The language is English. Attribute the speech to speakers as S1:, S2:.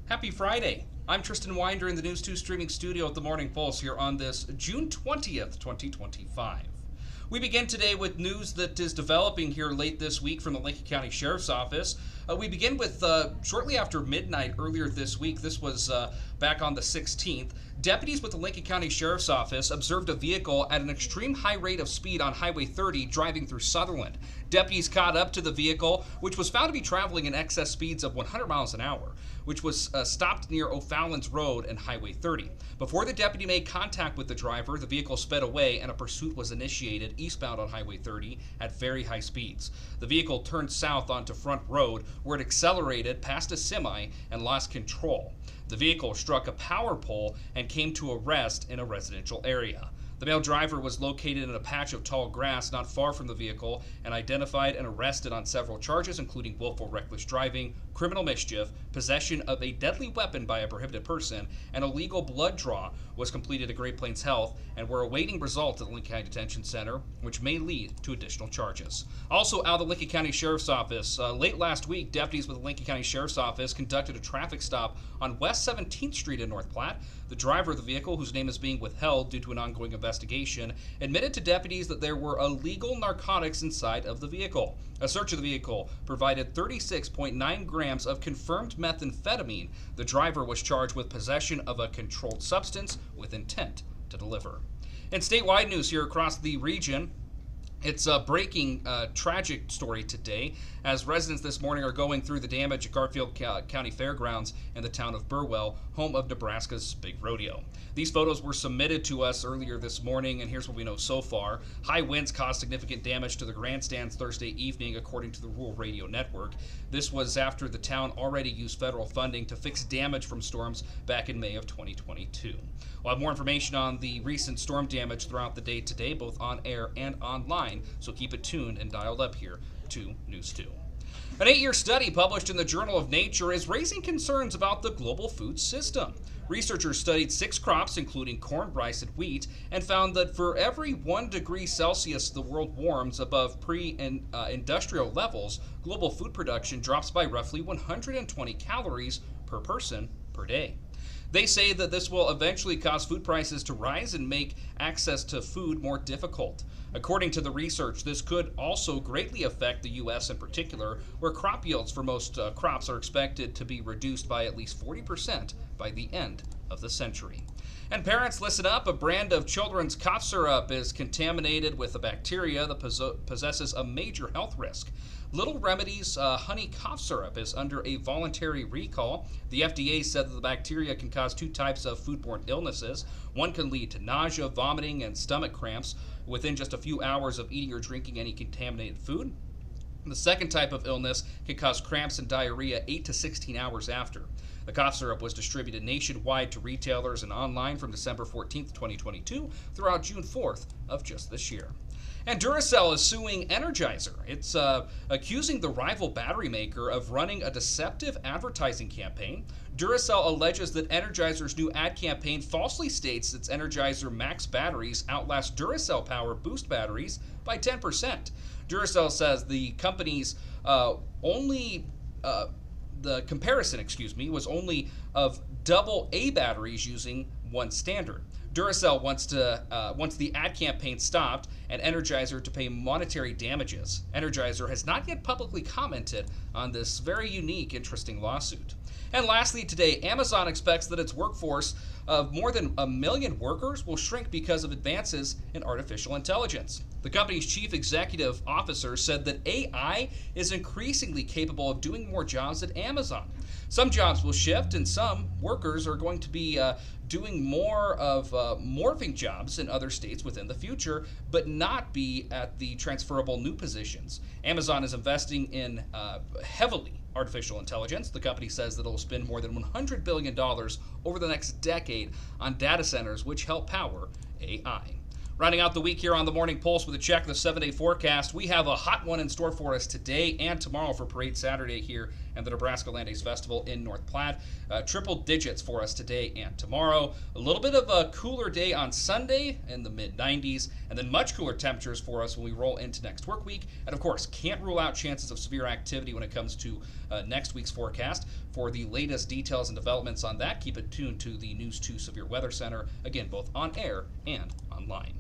S1: Happy Friday. I'm Tristan Winder in the News 2 streaming studio at the Morning Pulse here on this June 20th, 2025. We begin today with news that is developing here late this week from the Lincoln County Sheriff's Office. We begin with shortly after midnight earlier this week. This was back on the 16th. Deputies with the Lincoln County Sheriff's Office observed a vehicle at an extreme high rate of speed on Highway 30 driving through Sutherland. Deputies caught up to the vehicle, which was found to be traveling in excess speeds of 100 miles an hour, which was stopped near O'Fallon's Road and Highway 30. Before the deputy made contact with the driver, the vehicle sped away and a pursuit was initiated eastbound on Highway 30 at very high speeds. The vehicle turned south onto Front Road, where it accelerated past a semi and lost control. The vehicle struck a power pole and came to a rest in a residential area. The male driver was located in a patch of tall grass not far from the vehicle and identified and arrested on several charges, including willful reckless driving, criminal mischief, possession of a deadly weapon by a prohibited person, and illegal blood draw. Was completed at Great Plains Health and we're awaiting results at the Lincoln County Detention Center, which may lead to additional charges. Also out of the Lincoln County Sheriff's Office, late last week, deputies with the Lincoln County Sheriff's Office conducted a traffic stop on West 17th Street in North Platte. The driver of the vehicle, whose name is being withheld due to an ongoing investigation, admitted to deputies that there were illegal narcotics inside of the vehicle. A search of the vehicle provided 36.9 grams of confirmed methamphetamine. The driver was charged with possession of a controlled substance with intent to deliver. In statewide news here across the region, it's a breaking tragic story today as residents this morning are going through the damage at Garfield County Fairgrounds in the town of Burwell, home of Nebraska's Big Rodeo. These photos were submitted to us earlier this morning, and here's what we know so far. High winds caused significant damage to the grandstands Thursday evening, according to the Rural Radio Network. This was after the town already used federal funding to fix damage from storms back in May of 2022. We'll have more information on the recent storm damage throughout the day today, both on air and online, so keep it tuned and dialed up here to News 2. An 8-year study published in the Journal of Nature is raising concerns about the global food system. Researchers studied 6 crops, including corn, rice, and wheat, and found that for every 1 degree Celsius the world warms above pre-industrial levels, global food production drops by roughly 120 calories per person per day. They say that this will eventually cause food prices to rise and make access to food more difficult. According to the research, this could also greatly affect the U.S. in particular, where crop yields for most crops are expected to be reduced by at least 40% by the end of the century. And parents, listen up. A brand of children's cough syrup is contaminated with a bacteria that possesses a major health risk. Little Remedy's honey cough syrup is under a voluntary recall. The FDA said that the bacteria can cause 2 types of foodborne illnesses. One can lead to nausea, vomiting, and stomach cramps within just a few hours of eating or drinking any contaminated food. The second type of illness can cause cramps and diarrhea 8 to 16 hours after. The cough syrup was distributed nationwide to retailers and online from December 14th, 2022 throughout June 4th of just this year. And Duracell is suing Energizer. It's accusing the rival battery maker of running a deceptive advertising campaign. Duracell alleges that Energizer's new ad campaign falsely states its Energizer Max batteries outlast Duracell Power Boost batteries by 10%. Duracell says the company's the comparison, was only of double A batteries using one standard. Duracell wants the ad campaign stopped and Energizer to pay monetary damages. Energizer has not yet publicly commented on this very unique, interesting lawsuit. And lastly today, Amazon expects that its workforce of more than 1 million workers will shrink because of advances in artificial intelligence. The company's chief executive officer said that AI is increasingly capable of doing more jobs at Amazon. Some jobs will shift and some workers are going to be doing more of morphing jobs in other states within the future, but not be at the transferable new positions. Amazon is investing in heavily artificial intelligence. The company says that it will spend more than $100 billion over the next decade on data centers which help power AI. Rounding out the week here on the Morning Pulse with a check of the 7-day forecast, we have a hot one in store for us today and tomorrow for Parade Saturday here and the Nebraska Land Ace Festival in North Platte. Triple digits for us today and tomorrow. A little bit of a cooler day on Sunday in the mid-90s, and then much cooler temperatures for us when we roll into next work week. And of course, can't rule out chances of severe activity when it comes to next week's forecast. For the latest details and developments on that, keep it tuned to the News 2 Severe Weather Center, again, both on air and online.